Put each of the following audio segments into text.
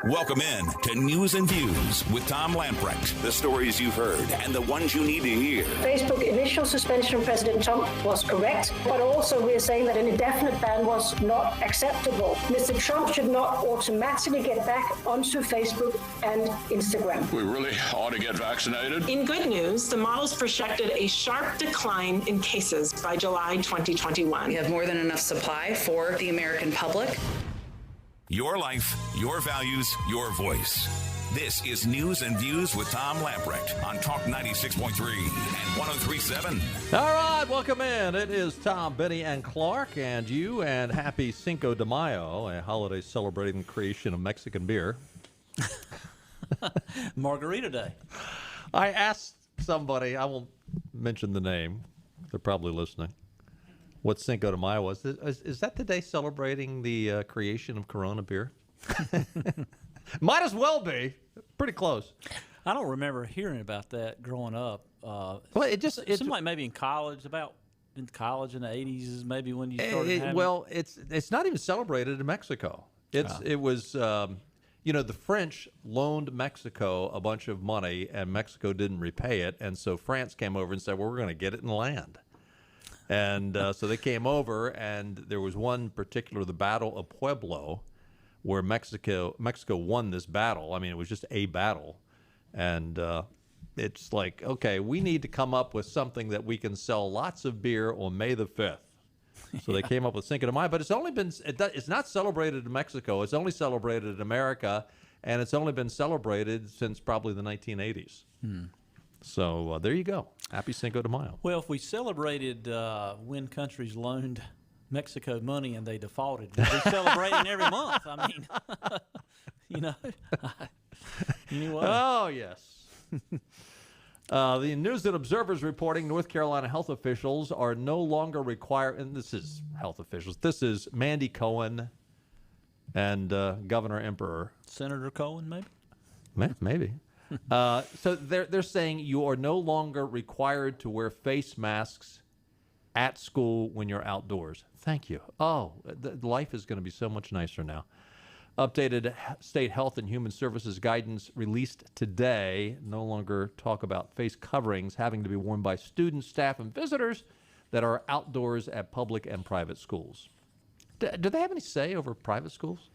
Welcome in to News and Views with Tom Lamprecht. The stories you've heard and the ones you need to hear. Facebook initial suspension of President Trump was correct, but also we're saying that an indefinite ban was not acceptable. Mr. Trump should not automatically get back onto Facebook and Instagram. We really ought to get vaccinated. In good news, the models projected a sharp decline in cases by July 2021. We have more than enough supply for the American public. Your life, your values, your voice. This is News and Views with Tom Lamprecht on Talk 96.3 and 103.7. All right, welcome in. It is Tom, Benny, and Clark, and you, and happy Cinco de Mayo, a holiday celebrating the creation of Mexican beer. Margarita Day. I asked somebody, I won't mention the name, they're probably listening, what Cinco de Mayo was. Is that the day celebrating the creation of Corona beer? Might as well be. Pretty close. I don't remember hearing about that growing up. Well, it seemed like maybe in college in the 80s is maybe when you started having. Well, it's not even celebrated in Mexico. It was the French loaned Mexico a bunch of money and Mexico didn't repay it, and so France came over and said, well, we're going to get it in land. And so they came over, and there was one particular, the Battle of Pueblo, where Mexico won this battle. I mean, it was just a battle. And it's like, okay, we need to come up with something that we can sell lots of beer on May the 5th. So they came up with Cinco de Mayo, but it's not celebrated in Mexico. It's only celebrated in America, and it's only been celebrated since probably the 1980s. So there you go. Happy Cinco de Mayo. Well, if we celebrated when countries loaned Mexico money and they defaulted, we'd be celebrating every month. I mean, anyway. Oh, yes. The News and Observer's reporting North Carolina health officials are no longer required, and this is health officials, this is Mandy Cohen and Governor Emperor. Senator Cohen, maybe? Maybe. So they're saying you are no longer required to wear face masks at school when you're outdoors. Thank you. Oh, life is going to be so much nicer now. Updated State Health and Human Services guidance released today no longer talk about face coverings having to be worn by students, staff, and visitors that are outdoors at public and private schools. Do they have any say over private schools?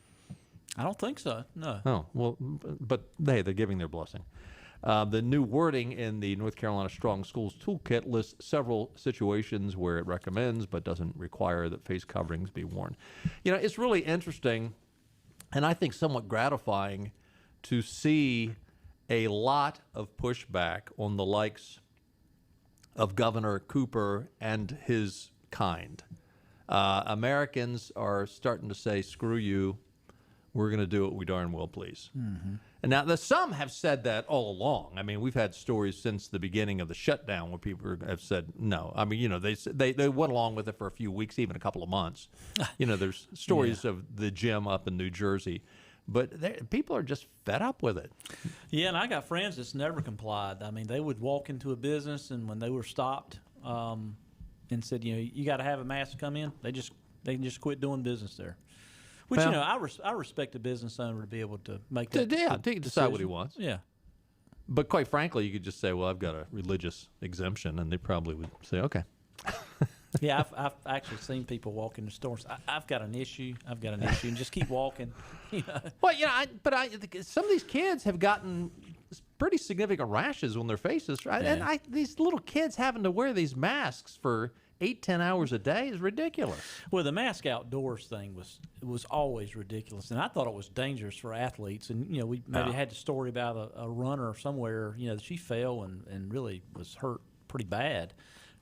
I don't think so, no. Oh, well, but they're giving their blessing. The new wording in the North Carolina Strong Schools Toolkit lists several situations where it recommends but doesn't require that face coverings be worn. You know, it's really interesting and I think somewhat gratifying to see a lot of pushback on the likes of Governor Cooper and his kind. Americans are starting to say, screw you. We're going to do what we darn well please. Mm-hmm. And now, some have said that all along. I mean, we've had stories since the beginning of the shutdown where people have said no. I mean, you know, they went along with it for a few weeks, even a couple of months. You know, there's stories of the gym up in New Jersey. But people are just fed up with it. Yeah, and I got friends that's never complied. I mean, they would walk into a business, and when they were stopped and said, you know, you got to have a mask come in, they can just quit doing business there. Which, well, you know, I respect a business owner to be able to make that to decide what he wants. Yeah. But quite frankly, you could just say, well, I've got a religious exemption, and they probably would say, okay. Yeah, I've actually seen people walk into stores. I've got an issue, and just keep walking. You know? Well, you know, some of these kids have gotten pretty significant rashes on their faces, right? Yeah. And these little kids having to wear these masks for 8-10 hours a day is ridiculous. Well, the mask outdoors thing was always ridiculous, and I thought it was dangerous for athletes. And you know, we maybe had the story about a runner somewhere. You know, she fell and really was hurt pretty bad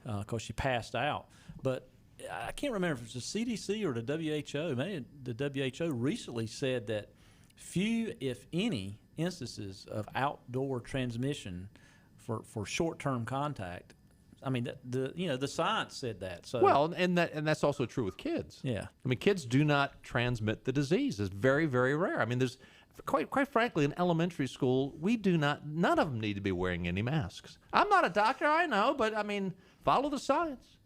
because she passed out. But I can't remember if it was the CDC or the WHO. Maybe the WHO recently said that few, if any, instances of outdoor transmission for short-term contact. I mean, the science said that. So Well, and that's also true with kids. Yeah. I mean, kids do not transmit the disease. It's very, very rare. I mean, there's quite frankly, in elementary school, none of them need to be wearing any masks. I'm not a doctor, I know, but I mean, follow the science.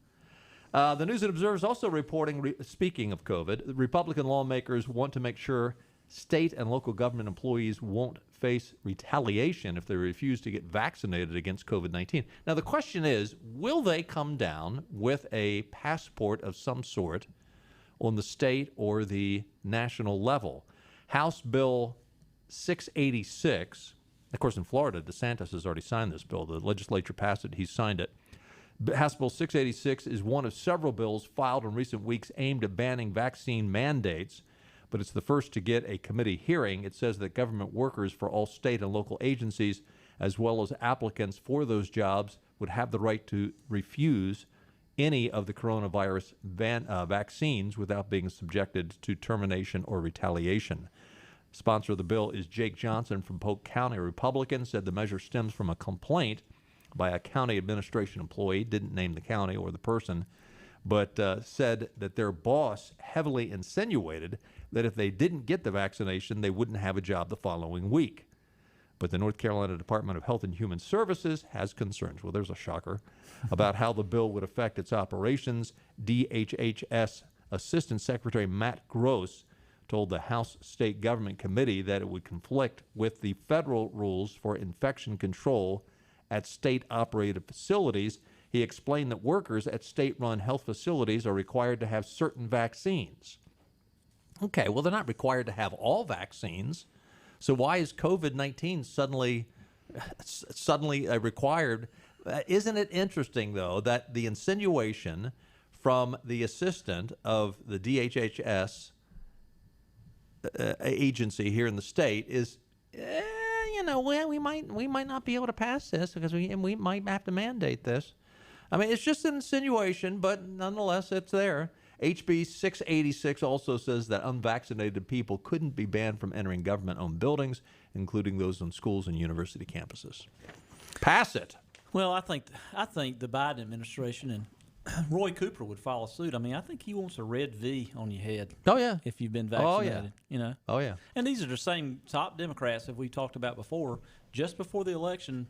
The News and Observer is also reporting, speaking of COVID, Republican lawmakers want to make sure state and local government employees won't face retaliation if they refuse to get vaccinated against COVID-19. Now, the question is, will they come down with a passport of some sort on the state or the national level? House Bill 686, of course, in Florida, DeSantis has already signed this bill. The legislature passed it. He's signed it. House Bill 686 is one of several bills filed in recent weeks aimed at banning vaccine mandates, but it's the first to get a committee hearing. It says that government workers for all state and local agencies, as well as applicants for those jobs, would have the right to refuse any of the coronavirus vaccines without being subjected to termination or retaliation. Sponsor of the bill is Jake Johnson from Polk County, a Republican, said the measure stems from a complaint by a county administration employee, didn't name the county or the person, but said that their boss heavily insinuated that if they didn't get the vaccination, they wouldn't have a job the following week. But the North Carolina Department of Health and Human Services has concerns, well, there's a shocker, about how the bill would affect its operations. DHHS Assistant Secretary Matt Gross told the House State Government Committee that it would conflict with the federal rules for infection control at state-operated facilities. He explained that workers at state-run health facilities are required to have certain vaccines. Okay, well, they're not required to have all vaccines. So why is COVID-19 suddenly required? Isn't it interesting, though, that the insinuation from the assistant of the DHHS agency here in the state is, we might not be able to pass this because we might have to mandate this. I mean, it's just an insinuation, but nonetheless, it's there. HB 686 also says that unvaccinated people couldn't be banned from entering government-owned buildings, including those on schools and university campuses. Pass it. Well, I think the Biden administration and Roy Cooper would follow suit. I mean, I think he wants a red V on your head. Oh, yeah. If you've been vaccinated. Oh, yeah. You know. Oh, yeah. And these are the same top Democrats that we talked about before. Just before the election,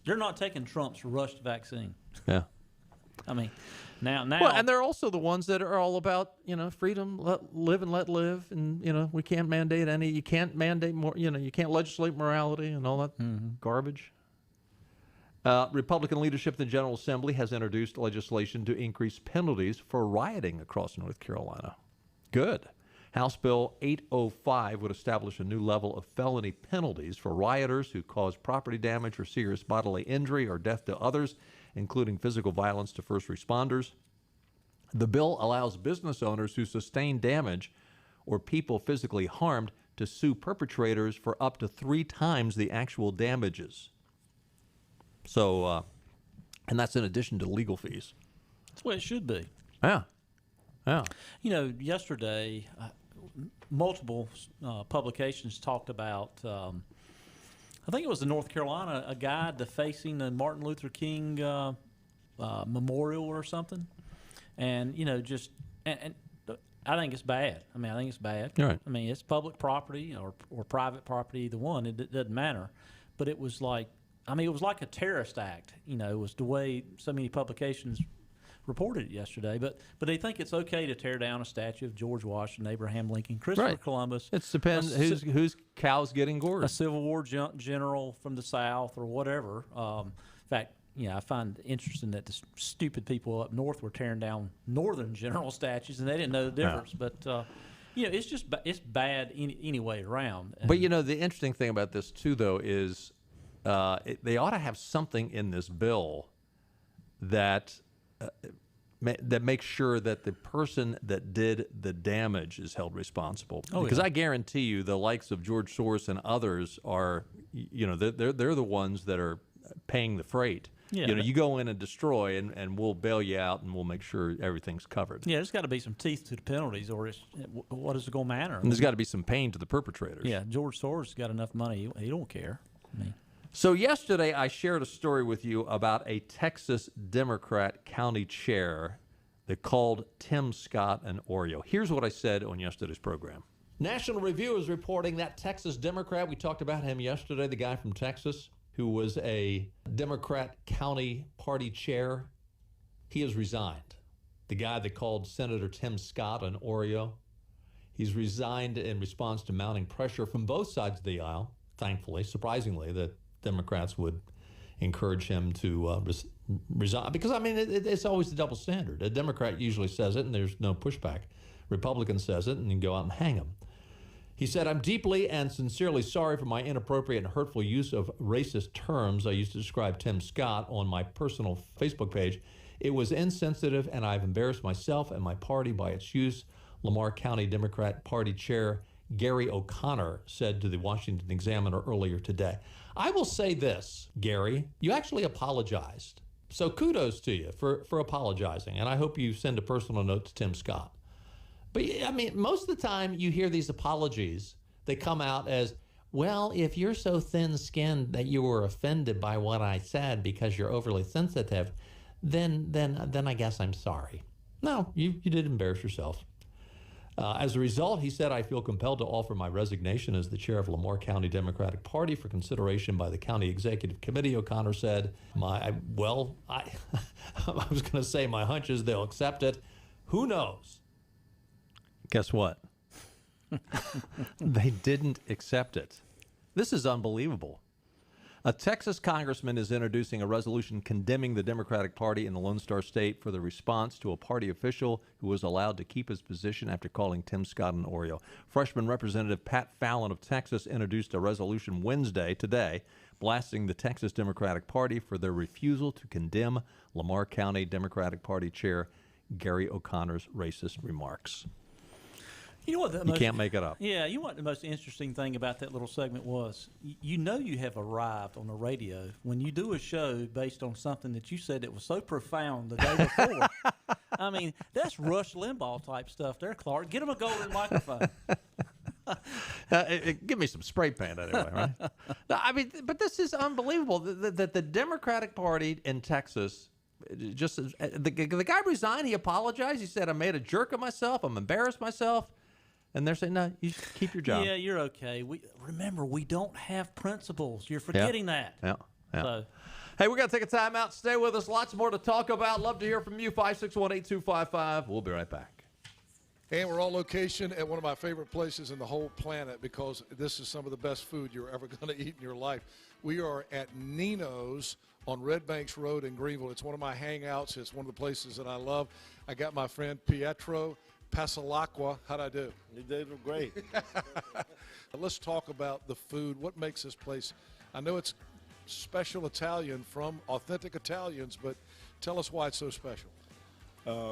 they're not taking Trump's rushed vaccine. Yeah. I mean, now. Well, and they're also the ones that are all about, freedom, live and let live, and we can't mandate any. You can't mandate more. You can't legislate morality and all that garbage. Republican leadership in the General Assembly has introduced legislation to increase penalties for rioting across North Carolina. Good. House Bill 805 would establish a new level of felony penalties for rioters who cause property damage or serious bodily injury or death to others, including physical violence to first responders. The bill allows business owners who sustain damage or people physically harmed to sue perpetrators for up to 3 times the actual damages. So, and that's in addition to legal fees. That's the way it should be. Yeah. Yeah. Yesterday, multiple publications talked about, I think it was in North Carolina, a guy defacing the Martin Luther King memorial or something. And, and I think it's bad. I mean, I think it's bad. Right. I mean, it's public property or private property, either one. It doesn't matter. But it was like, it was like a terrorist act. It was the way so many publications reported it yesterday. But they think it's okay to tear down a statue of George Washington, Abraham Lincoln, Christopher Columbus. It depends whose cow's getting gored. A Civil War general from the South or whatever. In fact, I find it interesting that the stupid people up north were tearing down Northern general statues, and they didn't know the difference. Yeah. But it's bad any way around. But the interesting thing about this too, though, is they ought to have something in this bill that makes sure that the person that did the damage is held responsible. Because I guarantee you, the likes of George Soros and others are, they're the ones that are paying the freight. Yeah, you go in and destroy, and we'll bail you out, and we'll make sure everything's covered. Yeah, there's got to be some teeth to the penalties, or what is it going to matter? And there's got to be some pain to the perpetrators. Yeah, George Soros has got enough money; he don't care. So yesterday I shared a story with you about a Texas Democrat county chair that called Tim Scott an Oreo. Here's what I said on yesterday's program. National Review is reporting that Texas Democrat, we talked about him yesterday, the guy from Texas who was a Democrat county party chair, he has resigned. The guy that called Senator Tim Scott an Oreo, he's resigned in response to mounting pressure from both sides of the aisle, thankfully, surprisingly, that Democrats would encourage him to resign. Because, I mean, it's always the double standard. A Democrat usually says it, and there's no pushback. Republican says it, and you go out and hang him. He said, I'm deeply and sincerely sorry for my inappropriate and hurtful use of racist terms I used to describe Tim Scott on my personal Facebook page. It was insensitive, and I've embarrassed myself and my party by its use, Lamar County Democrat Party Chair Gary O'Connor said to the Washington Examiner earlier today. I will say this, Gary, you actually apologized. So kudos to you for apologizing, and I hope you send a personal note to Tim Scott. But, I mean, most of the time you hear these apologies, they come out as, well, if you're so thin-skinned that you were offended by what I said because you're overly sensitive, then I guess I'm sorry. No, you did embarrass yourself. As a result, he said, I feel compelled to offer my resignation as the chair of Lamar County Democratic Party for consideration by the County Executive Committee. O'Connor said, I was going to say my hunch is they'll accept it. Who knows? Guess what? They didn't accept it. This is unbelievable. A Texas congressman is introducing a resolution condemning the Democratic Party in the Lone Star State for the response to a party official who was allowed to keep his position after calling Tim Scott an Oreo. Freshman Representative Pat Fallon of Texas introduced a resolution today, blasting the Texas Democratic Party for their refusal to condemn Lamar County Democratic Party Chair Gary O'Connor's racist remarks. You know what? You can't make it up. Yeah, you know what the most interesting thing about that little segment was? You know you have arrived on the radio when you do a show based on something that you said that was so profound the day before. I mean, that's Rush Limbaugh type stuff there, Clark. Get him a golden microphone. Give me some spray paint anyway, right? No, I mean, but this is unbelievable that the Democratic Party in Texas, just the guy resigned. He apologized. He said, I made a jerk of myself. I'm embarrassed myself. And they're saying, no, you should keep your job. Yeah, you're okay. Remember, we don't have principles. You're forgetting that. Yeah. So, hey, we're going to take a time out. Stay with us. Lots more to talk about. Love to hear from you. 561-8255. We'll be right back. And we're on location at one of my favorite places in the whole planet because this is some of the best food you're ever going to eat in your life. We are at Nino's on Red Banks Road in Greenville. It's one of my hangouts. It's one of the places that I love. I got my friend Pietro Passalacqua. How'd I do? You did great. Let's talk about the food. What makes this place? I know it's special Italian from authentic Italians, but tell us why it's so special.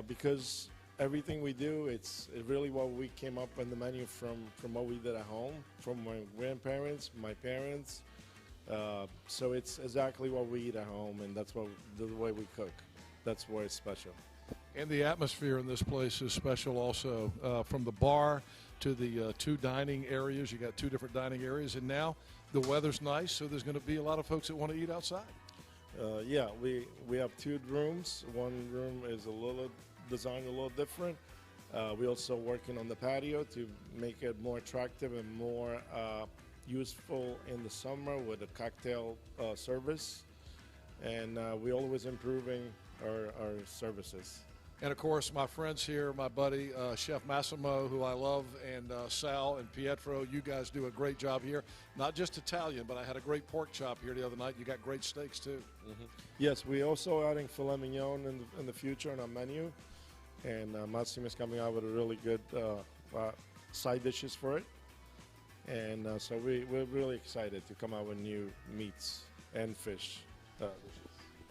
Because everything we do, it's really what we came up on the menu from what we did at home, from my grandparents, my parents. So it's exactly what we eat at home, and that's the way we cook. That's why it's special. And the atmosphere in this place is special also. From the bar to the two dining areas. You got two different dining areas. And now the weather's nice, so there's going to be a lot of folks that want to eat outside. Yeah, we have two rooms. One room is designed a little different. We're also working on the patio to make it more attractive and more useful in the summer with a cocktail service. And we're always improving our services. And, of course, my friends here, my buddy, Chef Massimo, who I love, and Sal and Pietro, you guys do a great job here. Not just Italian, but I had a great pork chop here the other night. You got great steaks, too. Mm-hmm. Yes, we're also adding filet mignon in the future on our menu. And Massimo is coming out with a really good side dishes for it. And so we're really excited to come out with new meats and fish dishes.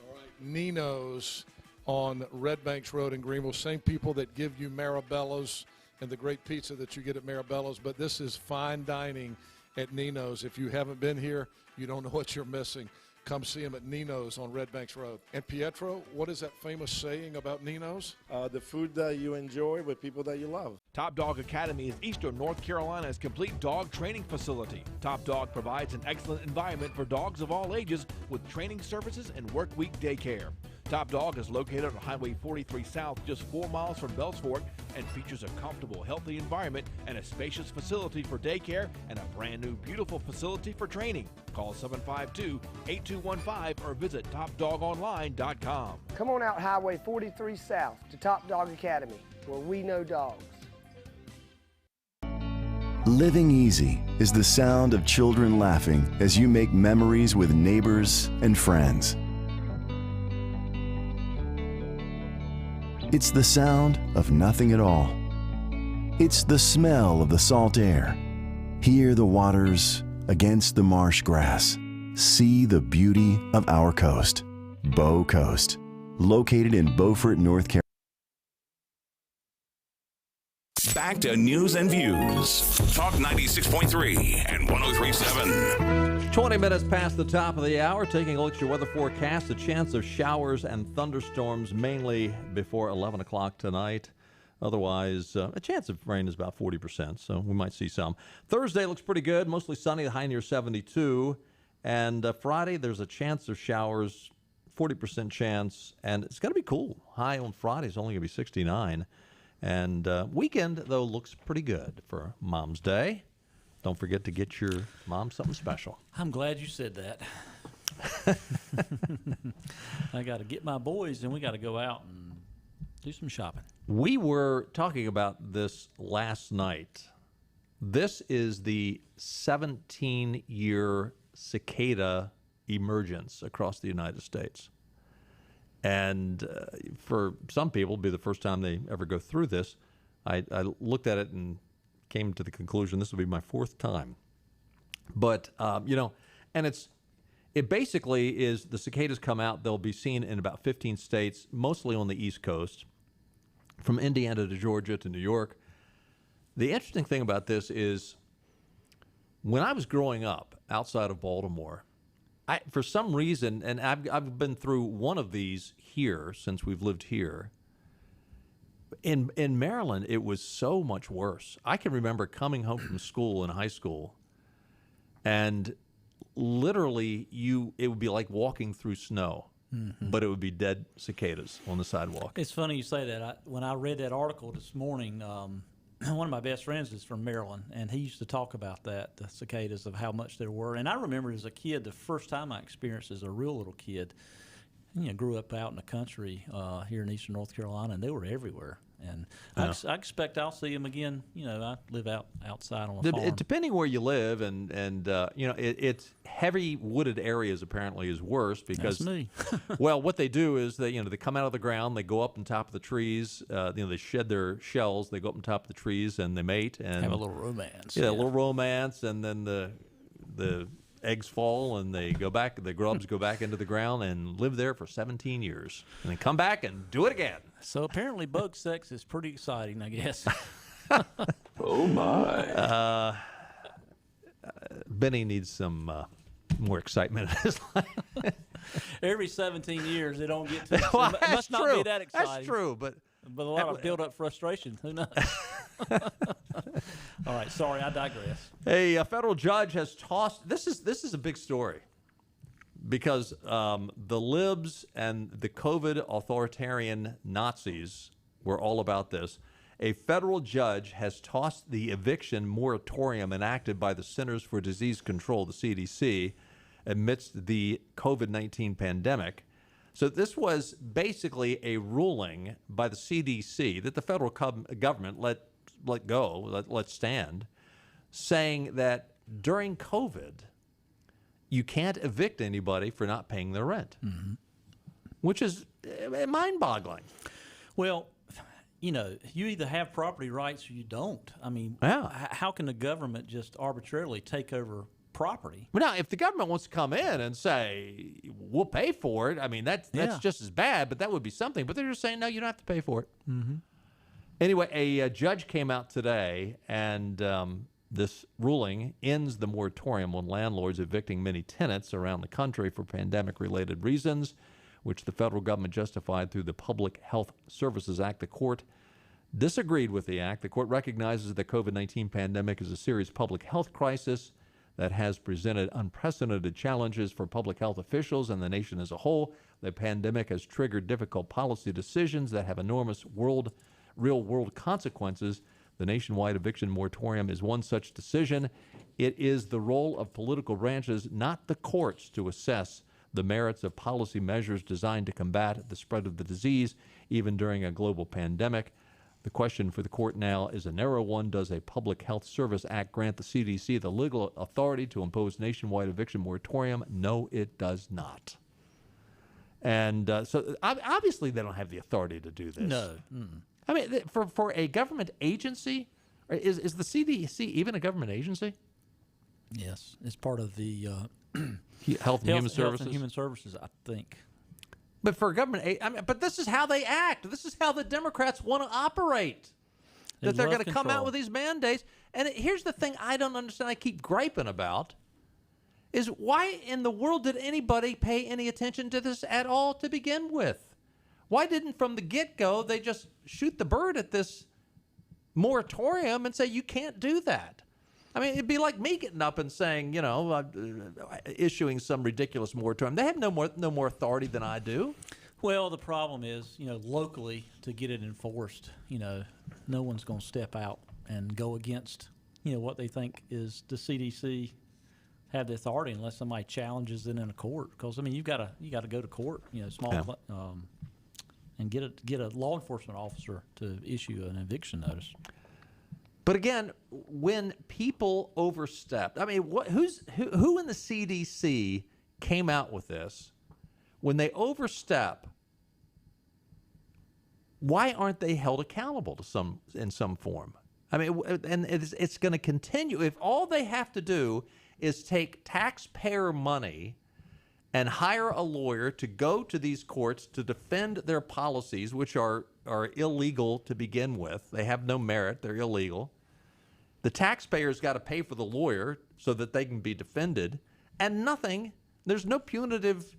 All right, Nino's on Red Banks Road in Greenville. Same people that give you Marabello's and the great pizza that you get at Marabello's, but this is fine dining at Nino's. If you haven't been here, you don't know what you're missing. come see him at Nino's on Red Banks Road. And Pietro, what is that famous saying about Nino's? The food that you enjoy with people that you love. Top Dog Academy is Eastern North Carolina's complete dog training facility. Top Dog provides an excellent environment for dogs of all ages with training services and work week daycare. Top Dog is located on Highway 43 South, just 4 miles from Bells Fork, and features a comfortable, healthy environment and a spacious facility for daycare and a brand new, beautiful facility for training. Call 752-8215 or visit TopDogOnline.com. Come on out Highway 43 South to Top Dog Academy, where we know dogs. Living easy is the sound of children laughing as you make memories with neighbors and friends. It's the sound of nothing at all. It's the smell of the salt air. Hear the waters against the marsh grass. See the beauty of our coast. Bow Coast, located in Beaufort, North Carolina. Back to news and views. Talk 96.3 and 103.7. 20 minutes past the top of the hour, taking a look at your weather forecast. A chance of showers and thunderstorms mainly before 11 o'clock tonight. Otherwise, a chance of rain is about 40%, so we might see some. Thursday looks pretty good, mostly sunny, the high near 72. And Friday, there's a chance of showers, 40% chance, and it's going to be cool. High on Friday is only going to be 69. And weekend, though, looks pretty good for Mom's Day. Don't forget to get your mom something special. I'm glad you said that. I got to get my boys, and we got to go out and do some shopping. We were talking about this last night. This is the 17-year cicada emergence across the United States. And for some people, it'll be the first time they ever go through this. I looked at it and came to the conclusion this will be my 4th time. But, and it basically is the cicadas come out. They'll be seen in about 15 states, mostly on the East Coast, from Indiana to Georgia to New York. The interesting thing about this is when I was growing up outside of Baltimore, for some reason, and I've been through one of these here since we've lived here. In Maryland, it was so much worse. I can remember coming home from school in high school, and literally it would be like walking through snow, but it would be dead cicadas on the sidewalk. It's funny you say that. When I read that article this morning, one of my best friends is from Maryland, and he used to talk about that, the cicadas, of how much there were. And I remember as a kid, the first time I experienced as a real little kid, grew up out in the country here in Eastern North Carolina, and they were everywhere. And I expect I'll see them again. I live outside on a farm. Depending where you live, and it's heavy wooded areas apparently is worse because that's me. Well, what they do is they come out of the ground, they go up on top of the trees, they shed their shells, they go up on top of the trees and they mate and have a little romance. Yeah, a little romance, and then the eggs fall and they go back. The grubs go back into the ground and live there for 17 years, and then come back and do it again. So apparently, bug sex is pretty exciting, I guess. Oh my! Benny needs some more excitement in his life. Every 17 years, they don't get to it. Well, It must not be that exciting. That's true, but a lot of build-up frustration. Who knows? All right, sorry, I digress. A federal judge has tossed. This is a big story because the libs and the COVID authoritarian Nazis were all about this. A federal judge has tossed the eviction moratorium enacted by the Centers for Disease Control, the CDC, amidst the COVID-19 pandemic. So this was basically a ruling by the CDC that the federal government let stand, saying that during COVID, you can't evict anybody for not paying their rent, which is mind-boggling. Well, you either have property rights or you don't. I mean, how can the government just arbitrarily take over property? Well, now, if the government wants to come in and say, we'll pay for it, I mean, that's just as bad, but that would be something. But they're just saying, no, you don't have to pay for it. Anyway, a judge came out today and This ruling ends the moratorium on landlords evicting many tenants around the country for pandemic-related reasons, which the federal government justified through the Public Health Services Act. The court disagreed with the act. The court recognizes the COVID-19 pandemic is a serious public health crisis that has presented unprecedented challenges for public health officials and the nation as a whole. The pandemic has triggered difficult policy decisions that have enormous real-world consequences. The nationwide eviction moratorium is one such decision. It is the role of political branches, not the courts, to assess the merits of policy measures designed to combat the spread of the disease, even during a global pandemic. The question for the court now is a narrow one. Does a Public Health Service Act grant the CDC the legal authority to impose nationwide eviction moratorium? No, it does not. And so obviously they don't have the authority to do this. No. I mean, for a government agency, is the CDC even a government agency? Yes, it's part of the Health and Human Services. Health and Human Services, I think. But for a government, but this is how they act. This is how the Democrats want to operate. That they're going to come out with these mandates. And here's the thing I don't understand, I keep griping about, is why in the world did anybody pay any attention to this at all to begin with? Why didn't from the get-go they just shoot the bird at this moratorium and say you can't do that? I mean, it'd be like me getting up and saying, issuing some ridiculous moratorium. They have no more authority than I do. Well, the problem is, locally to get it enforced, no one's going to step out and go against, what they think is the CDC have the authority unless somebody challenges it in a court. Because you got to go to court, and get a law enforcement officer to issue an eviction notice. But again, when people overstep, I mean, who in the CDC came out with this? When they overstep, why aren't they held accountable in some form? I mean, and it's going to continue. If all they have to do is take taxpayer money and hire a lawyer to go to these courts to defend their policies, which are illegal to begin with. They have no merit. They're illegal. The taxpayer's got to pay for the lawyer so that they can be defended, and nothing. There's no punitive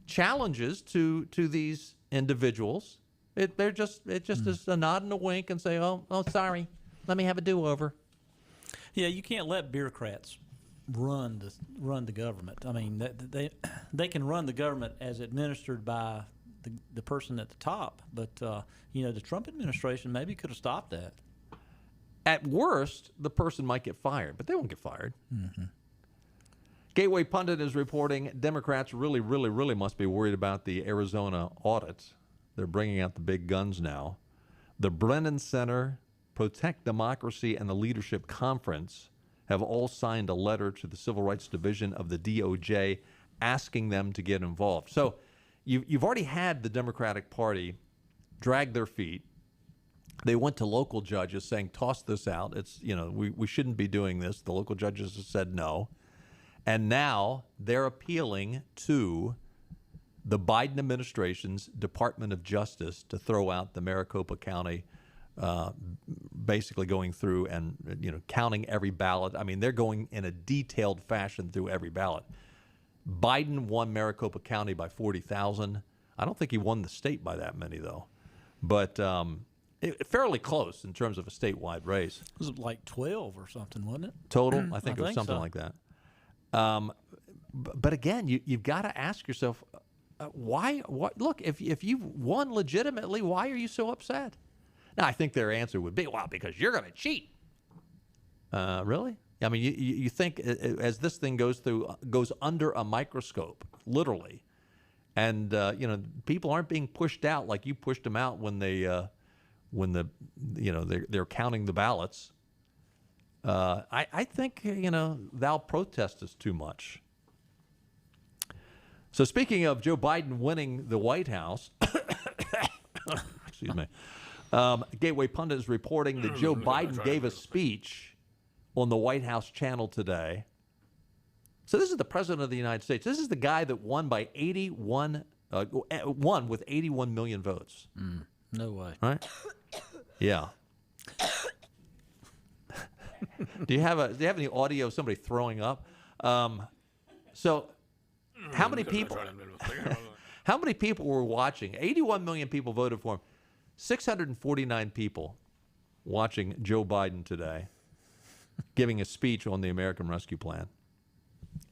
challenges to these individuals. It just is a nod and a wink and say, oh, sorry, let me have a do-over. Yeah, you can't let bureaucrats run the government. I mean, they can run the government as administered by the person at the top, but the Trump administration maybe could have stopped that. At worst, the person might get fired, but they won't get fired. Mm-hmm. Gateway Pundit is reporting Democrats really must be worried about the Arizona audit. They're bringing out the big guns now. The Brennan Center, Protect Democracy, and the Leadership Conference have all signed a letter to the Civil Rights Division of the DOJ asking them to get involved. So you've already had the Democratic Party drag their feet. They went to local judges saying, toss this out. It's, we shouldn't be doing this. The local judges have said no. And now they're appealing to the Biden administration's Department of Justice to throw out the Maricopa County, basically going through and counting every ballot. I mean, they're going in a detailed fashion through every ballot. Biden won Maricopa County by 40,000. I don't think he won the state by that many, though. But fairly close in terms of a statewide race. It was like 12 or something, wasn't it? Total? I think it was something like that. But again, you've got to ask yourself, why? Look, if you've won legitimately, why are you so upset? Now, I think their answer would be, well, because you're going to cheat. Really? I mean, you think as this thing goes under a microscope, literally, and people aren't being pushed out like you pushed them out when they're counting the ballots. I think thou protestest too much. So speaking of Joe Biden winning the White House, excuse me, Gateway Pundit is reporting that Joe Biden gave a speech on the White House channel today. So this is the president of the United States. This is the guy that won by 81 million votes. No way. Right? Yeah. Do you have any audio of somebody throwing up? So, how many people? How many people were watching? 81 million people voted for him. 649 people watching Joe Biden today, giving a speech on the American Rescue Plan,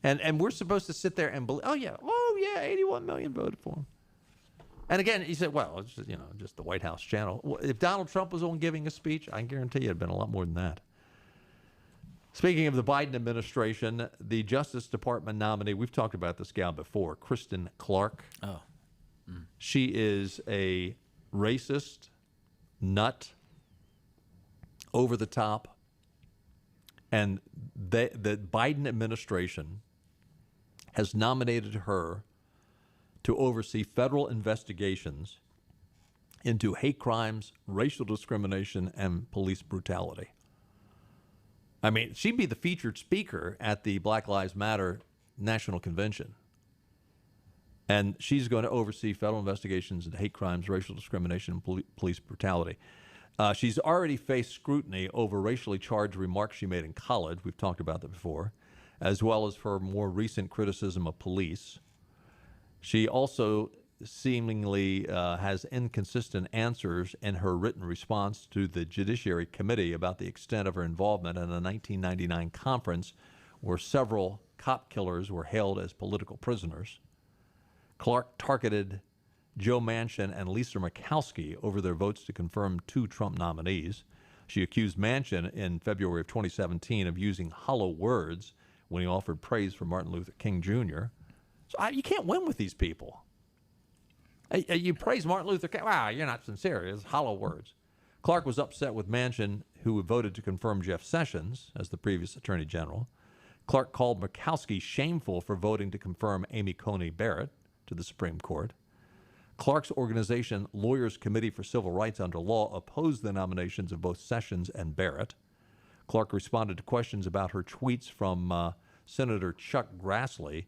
and we're supposed to sit there and believe. Oh yeah, 81 million voted for him. And again, he said, well, it's just the White House channel. Well, if Donald Trump was on giving a speech, I guarantee you it'd been a lot more than that. Speaking of the Biden administration, the Justice Department nominee, we've talked about this gal before, Kristen Clarke. Oh. She is a racist, nut, over the top. And the Biden administration has nominated her to oversee federal investigations into hate crimes, racial discrimination, and police brutality. I mean, she'd be the featured speaker at the Black Lives Matter National Convention. And she's going to oversee federal investigations into hate crimes, racial discrimination, and police brutality. She's already faced scrutiny over racially charged remarks she made in college. We've talked about that before, as well as for more recent criticism of police. She also seemingly has inconsistent answers in her written response to the Judiciary Committee about the extent of her involvement in a 1999 conference where several cop killers were held as political prisoners. Clarke targeted Joe Manchin and Lisa Murkowski over their votes to confirm 2 Trump nominees. She accused Manchin in February of 2017 of using hollow words when he offered praise for Martin Luther King Jr. So you can't win with these people. You praise Martin Luther King. Wow, you're not sincere. It's hollow words. Clarke was upset with Manchin, who voted to confirm Jeff Sessions as the previous Attorney General. Clarke called Murkowski shameful for voting to confirm Amy Coney Barrett to the Supreme Court. Clarke's organization, Lawyers Committee for Civil Rights Under Law, opposed the nominations of both Sessions and Barrett. Clarke responded to questions about her tweets from Senator Chuck Grassley.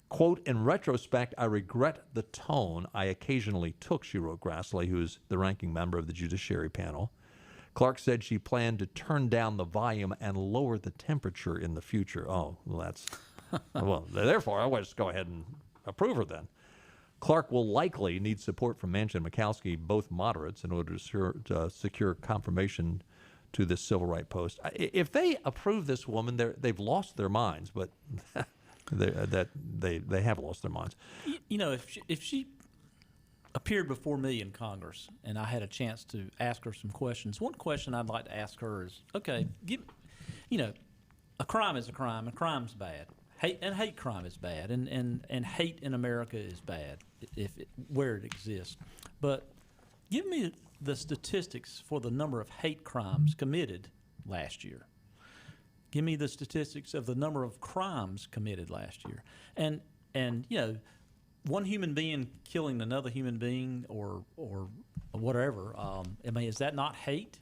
Quote, in retrospect, I regret the tone I occasionally took, she wrote Grassley, who is the ranking member of the Judiciary Panel. Clarke said she planned to turn down the volume and lower the temperature in the future. Oh, well, that's... well, therefore, I'll just go ahead and approve her then. Clarke will likely need support from Manchin and Murkowski, both moderates, in order to secure confirmation to this civil rights post. If they approve this woman, they've lost their minds, but... They have lost their minds. You know, if she appeared before me in Congress and I had a chance to ask her some questions, one question I'd like to ask her is, okay, a crime is a crime, and crime's bad. Hate crime is bad, and hate in America is bad where it exists. But give me the statistics for the number of hate crimes committed last year. Give me the statistics of the number of crimes committed last year. And one human being killing another human being or whatever, is that not hate?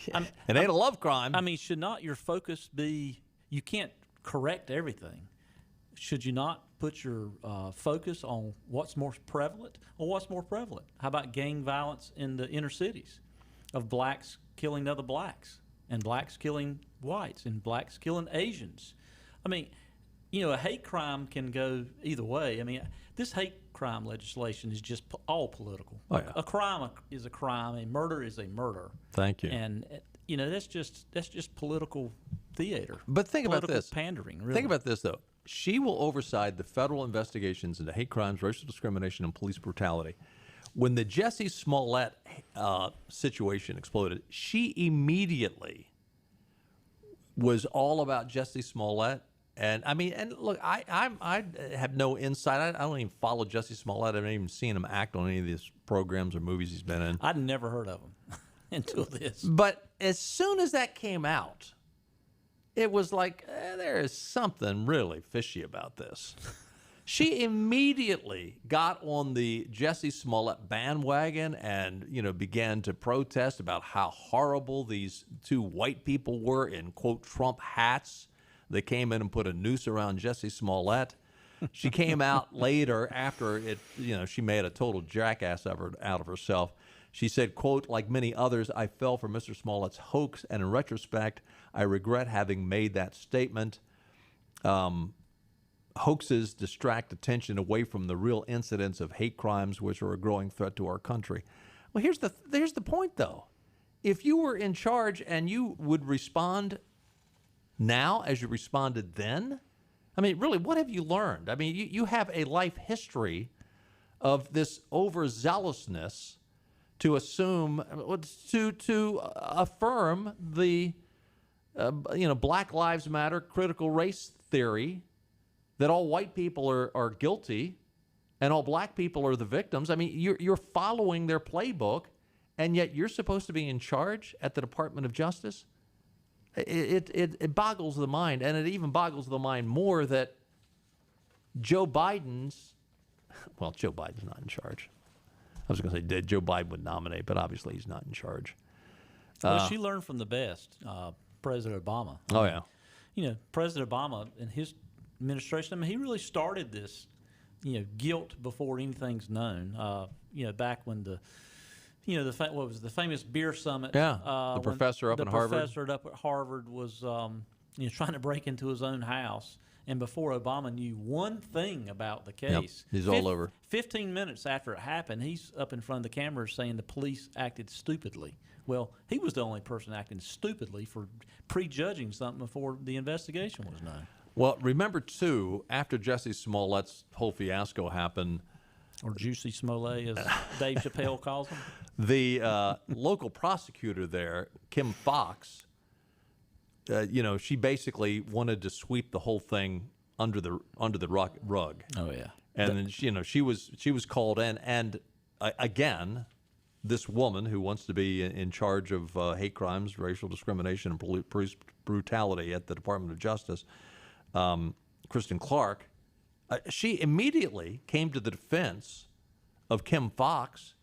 It ain't a love crime. I mean, should not your focus be, you can't correct everything. Should you not put your focus on what's more prevalent? Well, what's more prevalent? How about gang violence in the inner cities of blacks killing other blacks and blacks killing whites and blacks killing Asians? I mean, a hate crime can go either way. I mean, this hate crime legislation is just all political. Oh, yeah. A crime is a crime. A murder is a murder. Thank you. And that's just political theater. But think about this. Pandering. Really. Think about this though. She will oversee the federal investigations into hate crimes, racial discrimination, and police brutality. When the Jussie Smollett situation exploded, she immediately was all about Jussie Smollett. And I mean, and look, I have no insight. I don't even follow Jussie Smollett. I haven't even seen him act on any of these programs or movies he's been in. I'd never heard of him until this. But as soon as that came out, it was like, there is something really fishy about this. She immediately got on the Jussie Smollett bandwagon and, began to protest about how horrible these 2 white people were in, quote, Trump hats. They came in and put a noose around Jussie Smollett. She came out later after it, she made a total jackass out of herself. She said, quote, "Like many others, I fell for Mr. Smollett's hoax, and in retrospect, I regret having made that statement. Hoaxes distract attention away from the real incidents of hate crimes, which are a growing threat to our country." Well, here's the point, though. If you were in charge and you would respond now as you responded then, I mean, really, what have you learned? I mean, you have a life history of this overzealousness to assume, to affirm the, Black Lives Matter critical race theory that all white people are guilty and all black people are the victims. I mean, you're following their playbook, and yet you're supposed to be in charge at the Department of Justice? It boggles the mind, and it even boggles the mind more that Joe Biden's not in charge. I was going to say Joe Biden would nominate, but obviously he's not in charge. Well, she learned from the best, President Obama. President Obama and his administration, I mean, he really started this, guilt before anything's known. Back when the famous beer summit? The professor up at Harvard. The professor up at Harvard was, trying to break into his own house. And before Obama knew one thing about the case, he's all over. 15 minutes after it happened, he's up in front of the camera saying the police acted stupidly. Well, he was the only person acting stupidly for prejudging something before the investigation was known. Well, remember, too, after Jussie Smollett's whole fiasco happened, or Juicy Smollett, as Dave Chappelle calls him, the local prosecutor there, Kim Foxx, she basically wanted to sweep the whole thing under the rug. Oh yeah, and then she was called in, and again, this woman who wants to be in charge of hate crimes, racial discrimination, and police brutality at the Department of Justice, Kristen Clark, she immediately came to the defense of Kim Foxx,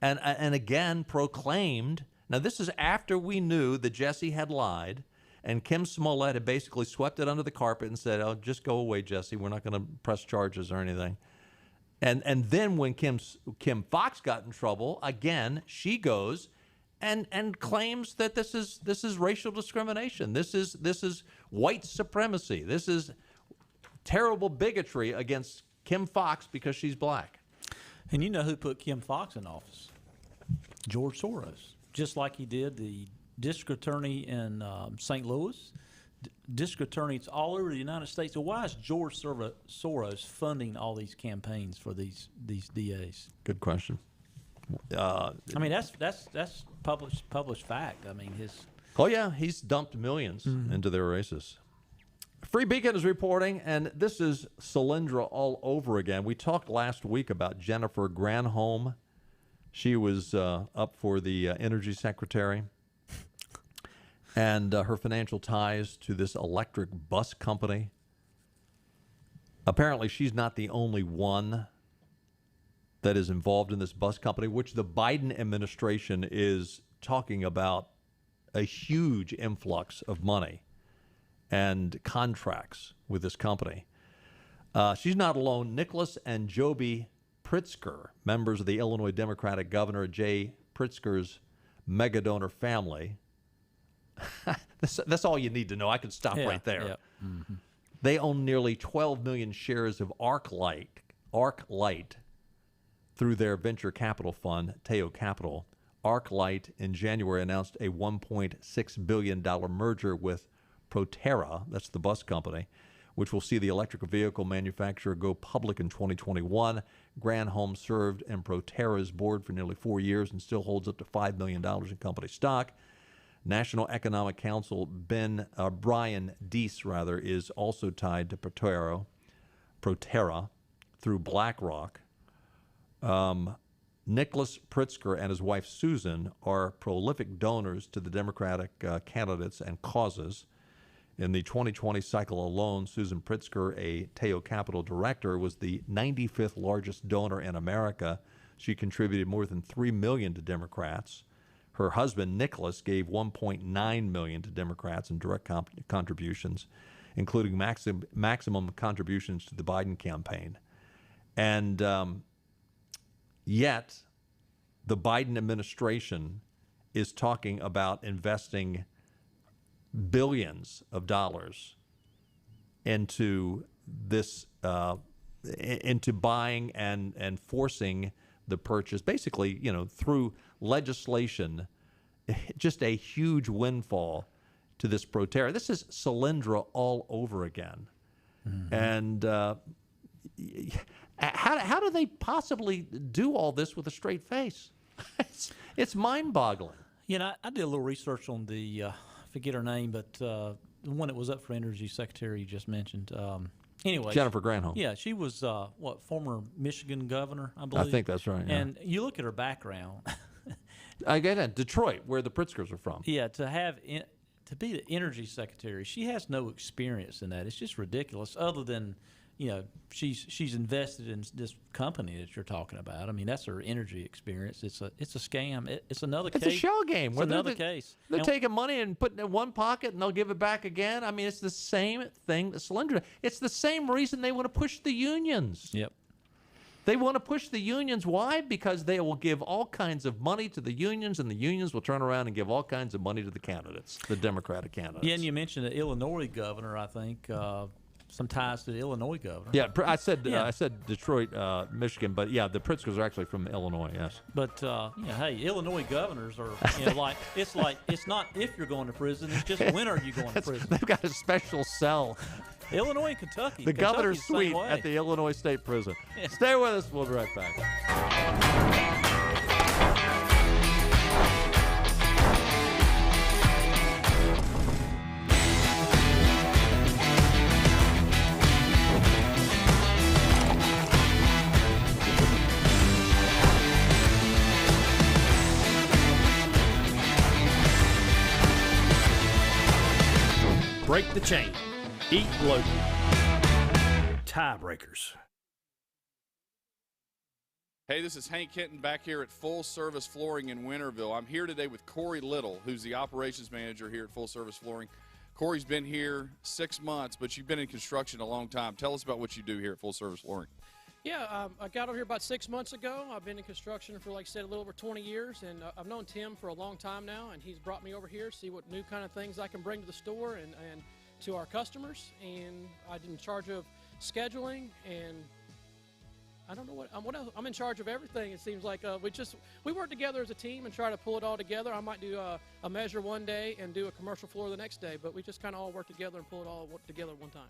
and again proclaimed. Now this is after we knew that Jussie had lied. And Kim Smollett had basically swept it under the carpet and said, "Oh, just go away, Jussie. We're not going to press charges or anything." And then when Kim Foxx got in trouble again, she goes and claims that this is racial discrimination. This is white supremacy. This is terrible bigotry against Kim Foxx because she's black. And you know who put Kim Foxx in office? George Soros, just like he did the district attorney in St. Louis, district attorneys all over the United States. So why is George Soros funding all these campaigns for these DAs? Good question. I mean, that's published fact. I mean, he's dumped millions into their races. Free Beacon is reporting, and this is Solyndra all over again. We talked last week about Jennifer Granholm. She was up for the energy secretary. And her financial ties to this electric bus company. Apparently, she's not the only one that is involved in this bus company, which the Biden administration is talking about a huge influx of money and contracts with this company. She's not alone. Nicholas and Joby Pritzker, members of the Illinois Democratic Governor Jay Pritzker's mega donor family. That's all you need to know. I could stop right there. Yeah. Mm-hmm. They own nearly 12 million shares of ArcLight through their venture capital fund, Teo Capital. ArcLight in January announced a $1.6 billion merger with Proterra, that's the bus company, which will see the electric vehicle manufacturer go public in 2021. Granholm served in Proterra's board for nearly 4 years and still holds up to $5 million in company stock. National Economic Council Brian Deese is also tied to Proterra through BlackRock. Nicholas Pritzker and his wife Susan are prolific donors to the Democratic candidates and causes. In the 2020 cycle alone, Susan Pritzker, a Teo Capital director, was the 95th largest donor in America. She contributed more than $3 million to Democrats. Her husband, Nicholas, gave $1.9 million to Democrats in direct contributions, including maximum contributions to the Biden campaign. And yet, the Biden administration is talking about investing billions of dollars into this, into buying and forcing the purchase, basically, through legislation, just a huge windfall to this Proterra. This is Solyndra all over again. Mm-hmm. And how do they possibly do all this with a straight face? It's mind-boggling. I did a little research on the, I forget her name, but the one that was up for Energy Secretary you just mentioned. Anyway, Jennifer Granholm. Yeah, she was former Michigan governor, I believe. I think that's right. Yeah. And you look at her background. Again, Detroit, where the Pritzkers are from. Yeah, to be the Energy Secretary, she has no experience in that. It's just ridiculous. Other than, she's invested in this company that you're talking about. I mean, that's her energy experience. It's a scam. It's another case. It's a shell game. It's another case. They're taking money and putting it in one pocket, and they'll give it back again. I mean, it's the same thing that Solyndra. It's the same reason they want to push the unions. Yep. They want to push the unions. Why? Because they will give all kinds of money to the unions, and the unions will turn around and give all kinds of money to the candidates, the Democratic candidates. Yeah, and you mentioned the Illinois governor, I think. Some ties to the Illinois governor. Yeah, I said Detroit, Michigan, but yeah, the Pritzkers are actually from Illinois. Yes. But hey, Illinois governors are like it's not if you're going to prison, it's just when are you going to prison? They've got a special cell. Illinois and Kentucky. The governor's suite at the Illinois State Prison. Yeah. Stay with us. We'll be right back. Break the chain. Eat local. Tiebreakers. Hey, this is Hank Hinton back here at Full Service Flooring in Winterville. I'm here today with Corey Little, who's the operations manager here at Full Service Flooring. Corey's been here 6 months, but you've been in construction a long time. Tell us about what you do here at Full Service Flooring. Yeah, I got over here about 6 months ago. I've been in construction for, like I said, a little over 20 years, and I've known Tim for a long time now, and he's brought me over here to see what new kind of things I can bring to the store and to our customers. And I'm in charge of scheduling, and I don't know what else. I'm in charge of everything. It seems like we work together as a team and try to pull it all together. I might do a measure one day and do a commercial floor the next day, but we just kind of all work together and pull it all together at one time.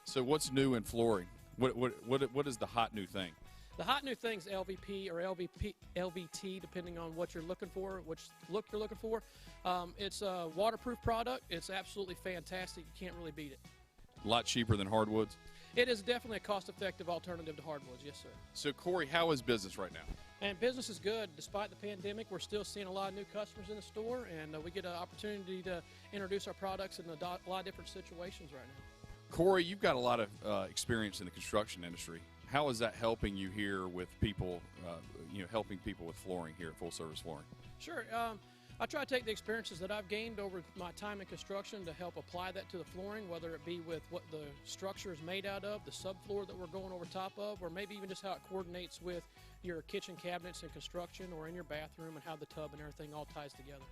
So what's new in flooring? What is the hot new thing? The hot new thing's LVP or LVT, depending on what you're looking for, which look you're looking for. It's a waterproof product. It's absolutely fantastic. You can't really beat it. A lot cheaper than hardwoods? It is definitely a cost-effective alternative to hardwoods, yes, sir. So, Corey, how is business right now? And business is good. Despite the pandemic, we're still seeing a lot of new customers in the store, and we get an opportunity to introduce our products in a lot of different situations right now. Corey, you've got a lot of experience in the construction industry. How is that helping you here with people, helping people with flooring here at Full Service Flooring? Sure. I try to take the experiences that I've gained over my time in construction to help apply that to the flooring, whether it be with what the structure is made out of, the subfloor that we're going over top of, or maybe even just how it coordinates with your kitchen cabinets in construction or in your bathroom and how the tub and everything all ties together.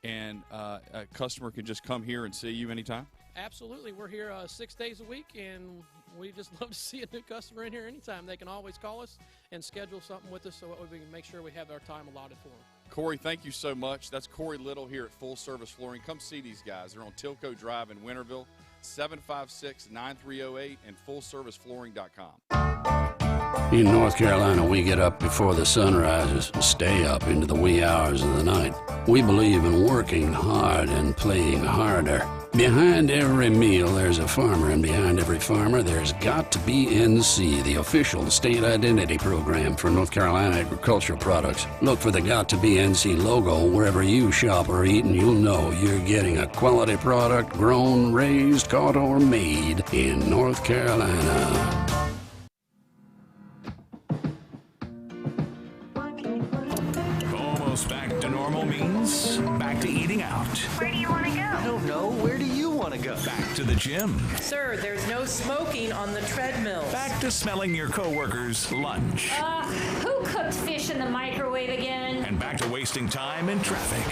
And a customer can just come here and see you anytime? Absolutely. We're here 6 days a week, and we just love to see a new customer in here anytime. They can always call us and schedule something with us so we can make sure we have our time allotted for them. Corey, thank you so much. That's Corey Little here at Full Service Flooring. Come see these guys. They're on Tilco Drive in Winterville, 756-9308 and fullserviceflooring.com. In North Carolina, we get up before the sun rises and stay up into the wee hours of the night. We believe in working hard and playing harder. Behind every meal, there's a farmer, and behind every farmer, there's got to be NC, the official state identity program for North Carolina agricultural products. Look for the Got to Be NC logo wherever you shop or eat, and you'll know you're getting a quality product grown, raised, caught, or made in North Carolina. Back to normal means back to eating out. Where do you want to go? I don't know. Where do you want to go? Back to the gym. Sir, there's no smoking on the treadmill. Back to smelling your coworkers' lunch. Who cooked fish in the microwave again. And back to wasting time in traffic.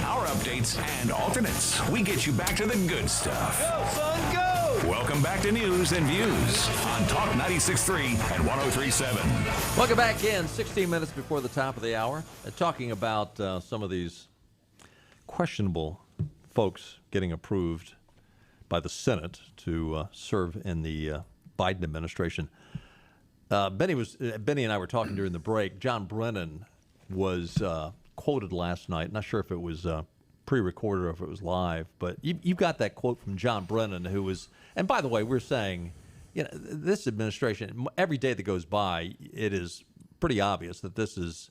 Our updates and alternates. We get you back to the good stuff. Go, son, go! Welcome back to News and Views on Talk 96.3 and 103.7. Welcome back in. 16 minutes before the top of the hour. Talking about some of these questionable folks getting approved by the Senate to serve in the Biden administration. Benny and I were talking during the break. John Brennan was quoted last night. Not sure if it was pre-recorded or if it was live, but you've got that quote from John Brennan, who was, and by the way, we're saying, this administration, every day that goes by, it is pretty obvious that this is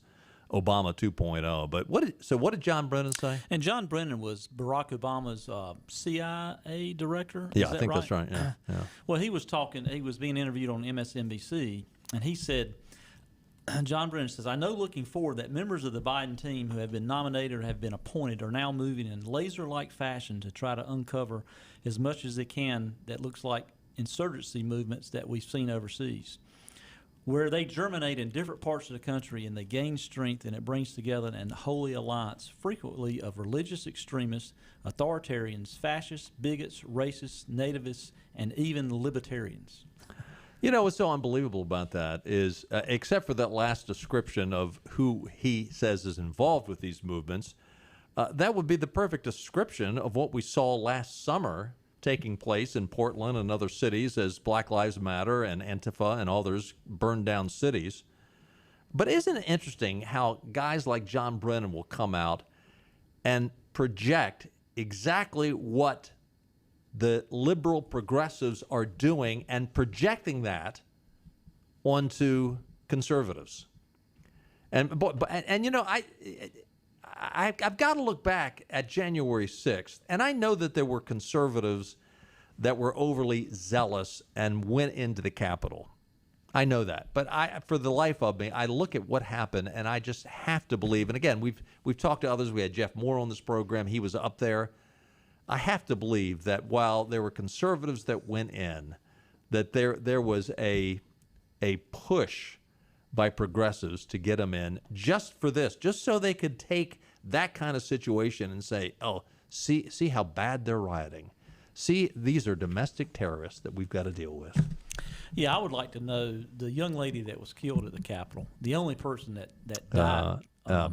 Obama 2.0. But what did John Brennan say? And John Brennan was Barack Obama's CIA director. Yeah, I think that's right. Yeah. Well, he was being interviewed on MSNBC, and he said, John Brennan says, I know looking forward that members of the Biden team who have been nominated or have been appointed are now moving in laser-like fashion to try to uncover as much as they can that looks like insurgency movements that we've seen overseas, where they germinate in different parts of the country and they gain strength, and it brings together an unholy alliance, frequently of religious extremists, authoritarians, fascists, bigots, racists, nativists, and even libertarians. What's so unbelievable about that is, except for that last description of who he says is involved with these movements, that would be the perfect description of what we saw last summer taking place in Portland and other cities as Black Lives Matter and Antifa and others burned down cities. But isn't it interesting how guys like John Brennan will come out and project exactly what the liberal progressives are doing and projecting that onto conservatives? And I've got to look back at January 6th, and I know that there were conservatives that were overly zealous and went into the Capitol. I know that. But for the life of me, I look at what happened, and I just have to believe, and again, we've talked to others. We had Jeff Moore on this program. He was up there. I have to believe that while there were conservatives that went in, that there was a push by progressives to get them in just for this, just so they could take that kind of situation and say, oh, see how bad they're rioting. See, these are domestic terrorists that we've got to deal with. Yeah, I would like to know the young lady that was killed at the Capitol, the only person that died.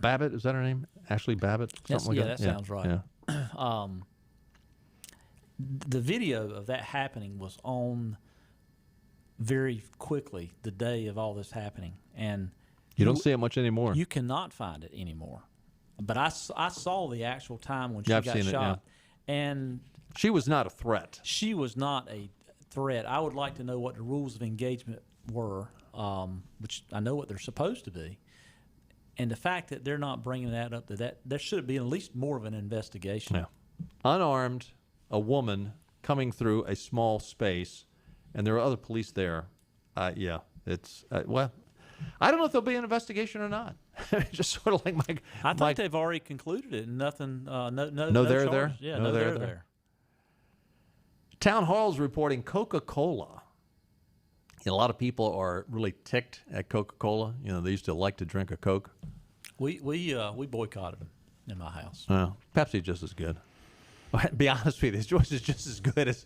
Babbitt, is that her name? Ashley Babbitt? Something like that? That sounds right. Yeah. The video of that happening was on very quickly the day of all this happening, and you don't see it much anymore. You cannot find it anymore. But I saw the actual time when she got shot, and she was not a threat. She was not a threat. I would like to know what the rules of engagement were, which I know what they're supposed to be, and the fact that they're not bringing that up, that there should be at least more of an investigation. Yeah. Unarmed, a woman coming through a small space, and there are other police there. It's well, I don't know if there'll be an investigation or not. Just sort of like I think they've already concluded it, and nothing. No there charges. there. Yeah, no there there. Town Hall's reporting Coca-Cola. A lot of people are really ticked at Coca-Cola. They used to like to drink a Coke. We boycotted them in my house. Pepsi's just as good. Be honest with you, this choice is just as good as.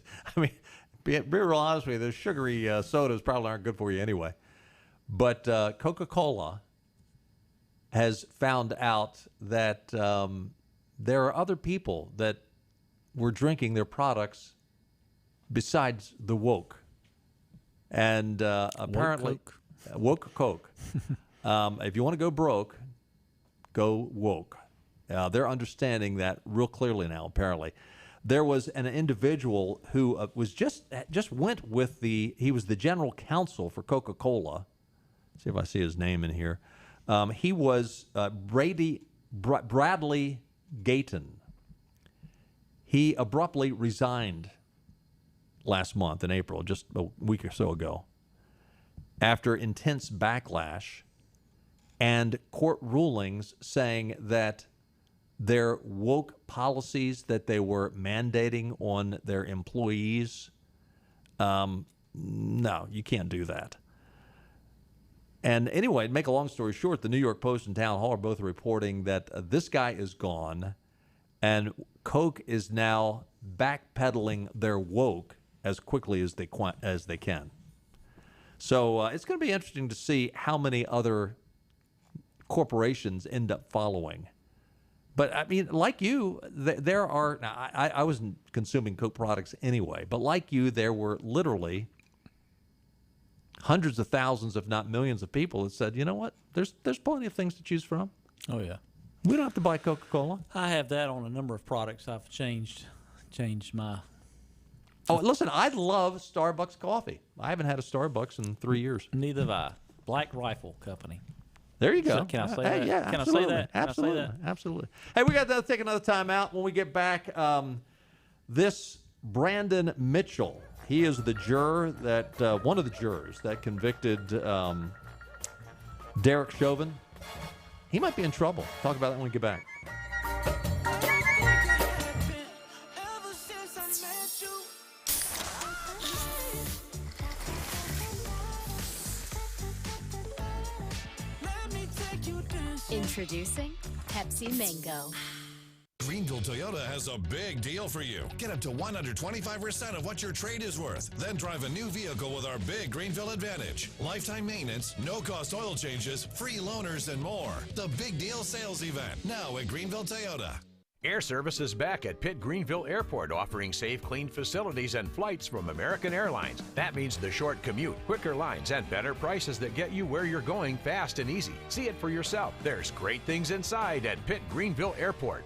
Be real honest with you, those sugary sodas probably aren't good for you anyway. But Coca-Cola has found out that there are other people that were drinking their products besides the woke. And apparently, woke Coke. If you want to go broke, go woke. They're understanding that real clearly now, apparently. There was an individual who was just went with he was the general counsel for Coca-Cola. See if I see his name in here. He was Bradley Gayton. He abruptly resigned last month in April, just a week or so ago, after intense backlash and court rulings saying that their woke policies that they were mandating on their employees, no, you can't do that. And anyway, to make a long story short, the New York Post and Town Hall are both reporting that this guy is gone, and Coke is now backpedaling their woke as quickly as they can. So it's going to be interesting to see how many other corporations end up following. But I mean, like you, there are. Now, I wasn't consuming Coke products anyway, but like you, there were literally hundreds of thousands, if not millions, of people that said, you know what, there's plenty of things to choose from. Oh yeah, we don't have to buy Coca-Cola. I have that on a number of products. I've changed my. Oh, listen, I love Starbucks coffee. I haven't had a Starbucks in 3 years. Neither have I. Black Rifle Company. There you go. So can I say hey, that? Yeah, can absolutely. I say that? Absolutely. Can I say that? Absolutely. Hey, we got to take another time out. When we get back, this Brandon Mitchell, he is the juror that, one of the jurors that convicted Derek Chauvin. He might be in trouble. Talk about that when we get back. Introducing Pepsi Mango. Greenville Toyota has a big deal for you. Get up to 125% of what your trade is worth. Then drive a new vehicle with our big Greenville Advantage. Lifetime maintenance, no-cost oil changes, free loaners, and more. The Big Deal Sales Event, now at Greenville Toyota. Air Service is back at Pitt Greenville Airport, offering safe, clean facilities and flights from American Airlines. That means the short commute, quicker lines, and better prices that get you where you're going fast and easy. See it for yourself. There's great things inside at Pitt Greenville Airport.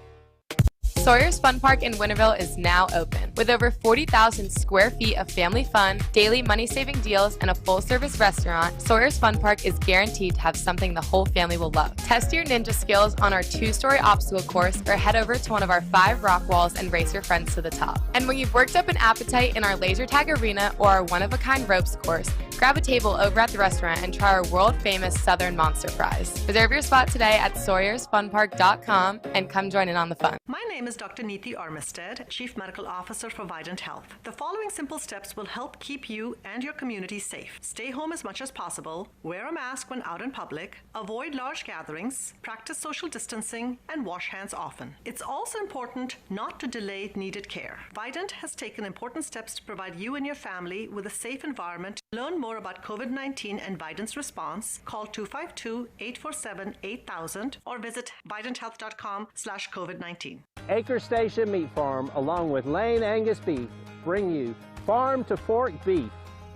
Sawyer's Fun Park in Winterville is now open. With over 40,000 square feet of family fun, daily money-saving deals, and a full-service restaurant, Sawyer's Fun Park is guaranteed to have something the whole family will love. Test your ninja skills on our 2-story obstacle course or head over to one of our 5 rock walls and race your friends to the top. And when you've worked up an appetite in our laser tag arena or our one-of-a-kind ropes course, grab a table over at the restaurant and try our world-famous Southern Monster Fries. Reserve your spot today at SawyersFunPark.com and come join in on the fun. My name is Dr. Neeti Armistead, Chief Medical Officer for Vidant Health. The following simple steps will help keep you and your community safe. Stay home as much as possible, wear a mask when out in public, avoid large gatherings, practice social distancing, and wash hands often. It's also important not to delay needed care. Vidant has taken important steps to provide you and your family with a safe environment. Learn more about COVID-19 and Vidant's response. Call 252-847-8000 or visit vidanthealth.com/COVID-19. Acre Station Meat Farm, along with Lane Angus Beef, bring you Farm to Fork Beef.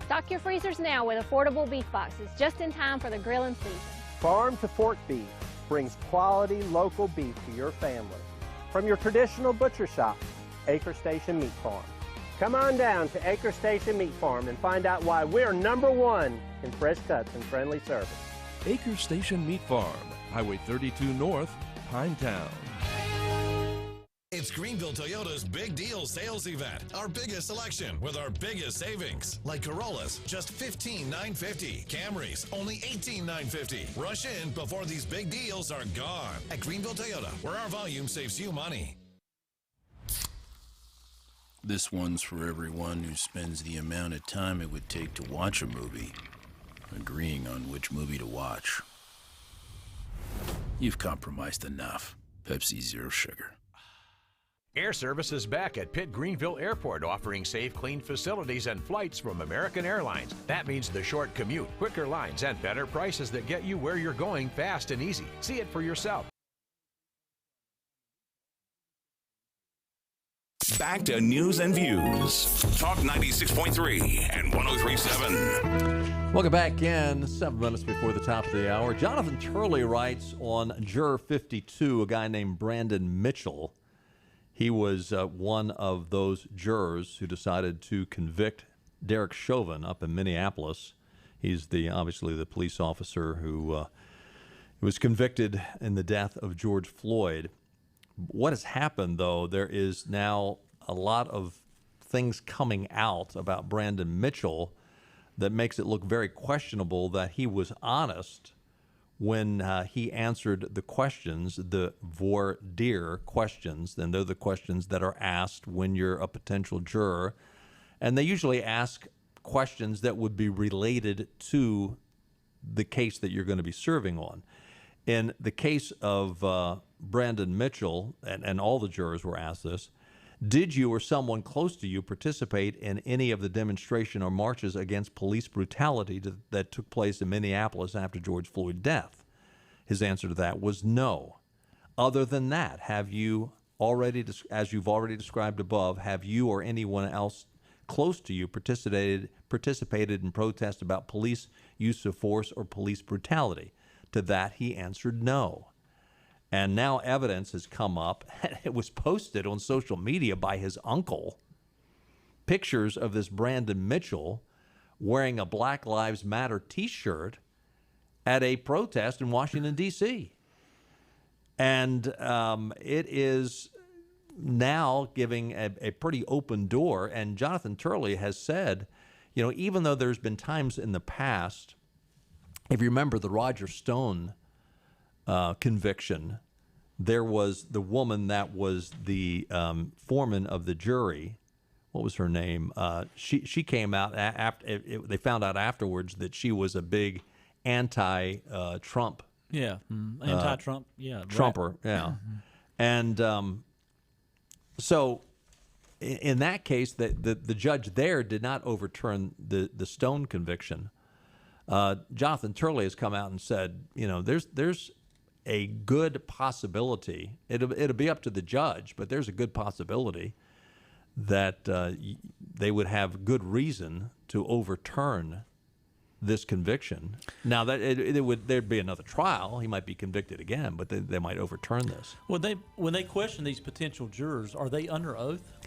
Stock your freezers now with affordable beef boxes, just in time for the grilling season. Farm to Fork Beef brings quality local beef to your family. From your traditional butcher shop, Acre Station Meat Farm. Come on down to Acre Station Meat Farm and find out why we're #1 in fresh cuts and friendly service. Acre Station Meat Farm, Highway 32 North, Pinetown. It's Greenville Toyota's Big Deal Sales Event. Our biggest selection with our biggest savings. Like Corollas, just $15,950. Camrys, only $18,950. Rush in before these big deals are gone. At Greenville Toyota, where our volume saves you money. This one's for everyone who spends the amount of time it would take to watch a movie, agreeing on which movie to watch. You've compromised enough. Pepsi Zero Sugar. Air Service is back at Pitt Greenville Airport, offering safe, clean facilities and flights from American Airlines. That means the short commute, quicker lines, and better prices that get you where you're going fast and easy. See it for yourself. Back to News and Views. Talk 96.3 and 103.7. Welcome back in. 7 minutes before the top of the hour. Jonathan Turley writes on Juror 52, a guy named Brandon Mitchell. He was one of those jurors who decided to convict Derek Chauvin up in Minneapolis. He's obviously the police officer who was convicted in the death of George Floyd. What has happened, though, there is now a lot of things coming out about Brandon Mitchell that makes it look very questionable that he was honest when he answered the questions, the voir dire questions, and they're the questions that are asked when you're a potential juror. And they usually ask questions that would be related to the case that you're going to be serving on. In the case of Brandon Mitchell, and all the jurors were asked this, did you or someone close to you participate in any of the demonstration or marches against police brutality that took place in Minneapolis after George Floyd's death? His answer to that was no. Other than that, have you already, as you've already described above, have you or anyone else close to you participated in protests about police use of force or police brutality? To that, he answered no. And now evidence has come up, and it was posted on social media by his uncle. Pictures of this Brandon Mitchell wearing a Black Lives Matter t-shirt at a protest in Washington, D.C. And it is now giving a pretty open door. And Jonathan Turley has said, you know, even though there's been times in the past, if you remember the Roger Stone conviction, there was the woman that was the foreman of the jury. What was her name? She came out after they found out afterwards that she was a big anti-Trump. Yeah, anti-Trump. Yeah, Trumper. Yeah, and so in that case, the judge there did not overturn the Stone conviction. Jonathan Turley has come out and said, you know, there's a good possibility. It'll be up to the judge, but there's a good possibility that they would have good reason to overturn this conviction. Now that there'd be another trial. He might be convicted again, but they might overturn this. When they question these potential jurors, are they under oath?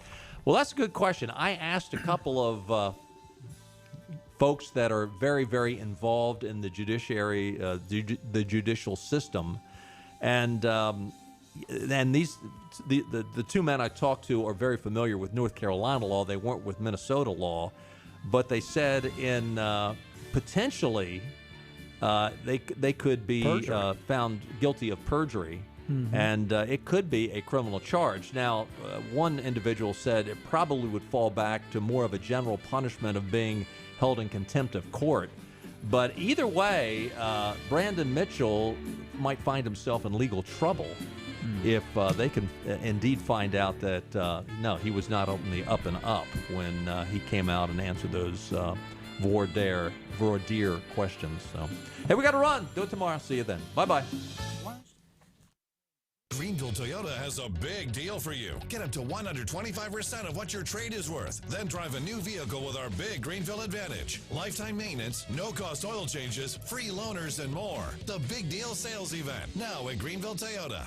Well, that's a good question. I asked a couple of folks that are very, very involved in the judiciary, the judicial system, and these the two men I talked to are very familiar with North Carolina law. They weren't with Minnesota law, but they said in potentially they could be found guilty of perjury. Mm-hmm. And it could be a criminal charge. Now, one individual said it probably would fall back to more of a general punishment of being held in contempt of court. But either way, Brandon Mitchell might find himself in legal trouble if they can indeed find out that, no, he was not on the up and up when he came out and answered those voir dire questions. So, hey, we got to run. Do it tomorrow. See you then. Bye-bye. Greenville Toyota has a big deal for you. Get up to 125% of what your trade is worth. Then drive a new vehicle with our big Greenville Advantage. Lifetime maintenance, no-cost oil changes, free loaners, and more. The Big Deal Sales Event, now at Greenville Toyota.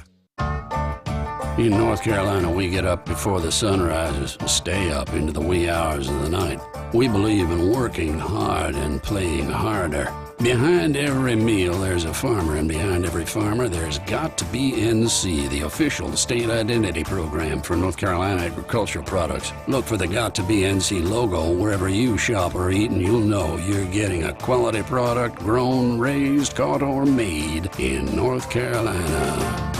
In North Carolina, we get up before the sun rises and stay up into the wee hours of the night. We believe in working hard and playing harder. Behind every meal, there's a farmer, and behind every farmer, there's Got to Be NC, the official state identity program for North Carolina agricultural products. Look for the Got to Be NC logo wherever you shop or eat, and you'll know you're getting a quality product grown, raised, caught, or made in North Carolina.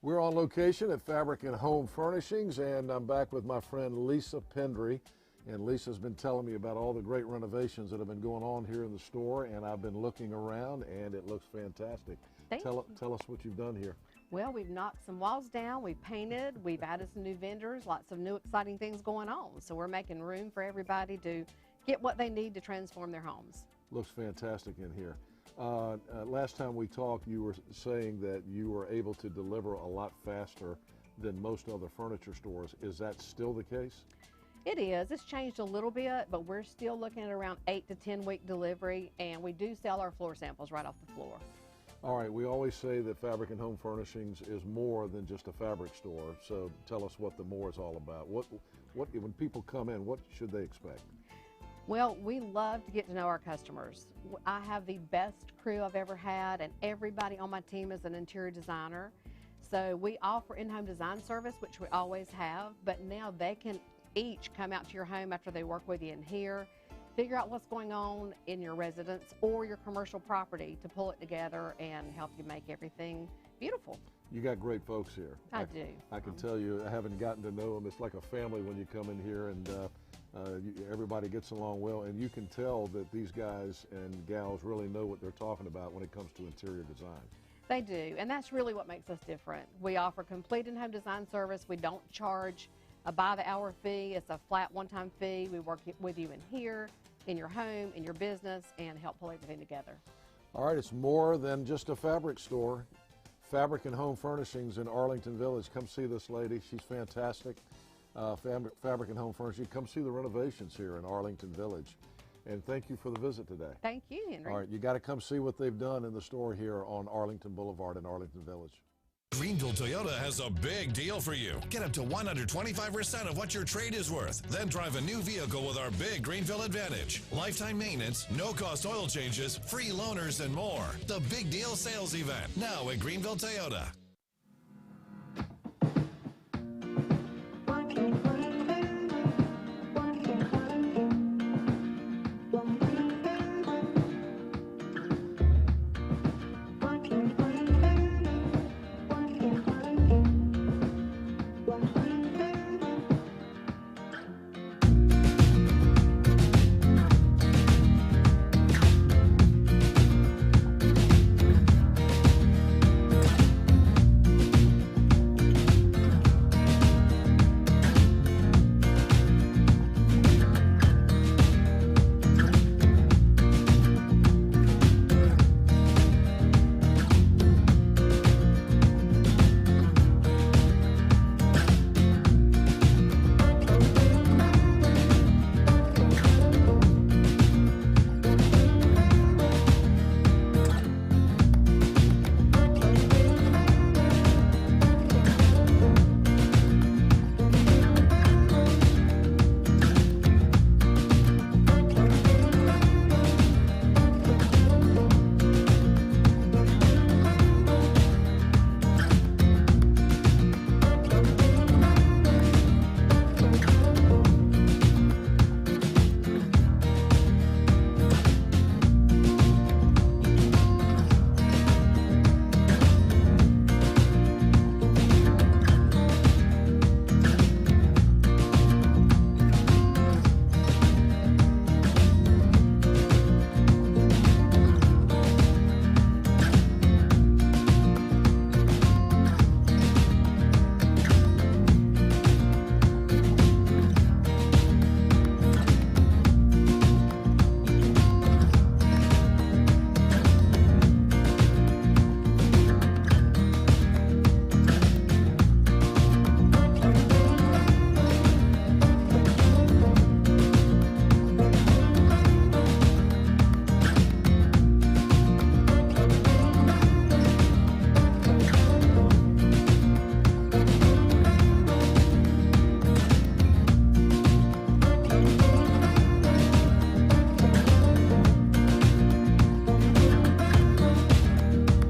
We're on location at Fabric and Home Furnishings, and I'm back with my friend Lisa Pendry. And Lisa's been telling me about all the great renovations that have been going on here in the store, and I've been looking around, and it looks fantastic. Tell us what you've done here. Well, we've knocked some walls down, we've painted, we've added some new vendors, lots of new exciting things going on. So we're making room for everybody to get what they need to transform their homes. Looks fantastic in here. Last time we talked, you were saying that you were able to deliver a lot faster than most other furniture stores. Is that still the case? It is. It's changed a little bit, but we're still looking at around 8 to 10 week delivery, and we do sell our floor samples right off the floor. All right, we always say that Fabric and Home Furnishings is more than just a fabric store, so tell us what the more is all about. What when people come in, what should they expect? Well, we love to get to know our customers. I have the best crew I've ever had, and everybody on my team is an interior designer. So we offer in-home design service, which we always have, but now they can each come out to your home after they work with you in here, figure out what's going on in your residence or your commercial property to pull it together and help you make everything beautiful. You got great folks here. I do. I can tell you, I haven't gotten to know them. It's like a family when you come in here, and Everybody gets along well, and you can tell that these guys and gals really know what they're talking about when it comes to interior design. They do, and that's really what makes us different. We offer complete in-home design service. We don't charge a by-the-hour fee. It's a flat one-time fee. We work with you in here, in your home, in your business, and help pull everything together. All right, it's more than just a fabric store. Fabric and Home Furnishings in Arlington Village. Come see this lady. She's fantastic. Fabric and Home Furnishings. Come see the renovations here in Arlington Village. And thank you for the visit today. Thank you, Henry. All right, you got to come see what they've done in the store here on Arlington Boulevard in Arlington Village. Greenville Toyota has a big deal for you. Get up to 125% of what your trade is worth. Then drive a new vehicle with our big Greenville Advantage. Lifetime maintenance, no-cost oil changes, free loaners, and more. The Big Deal Sales Event, now at Greenville Toyota.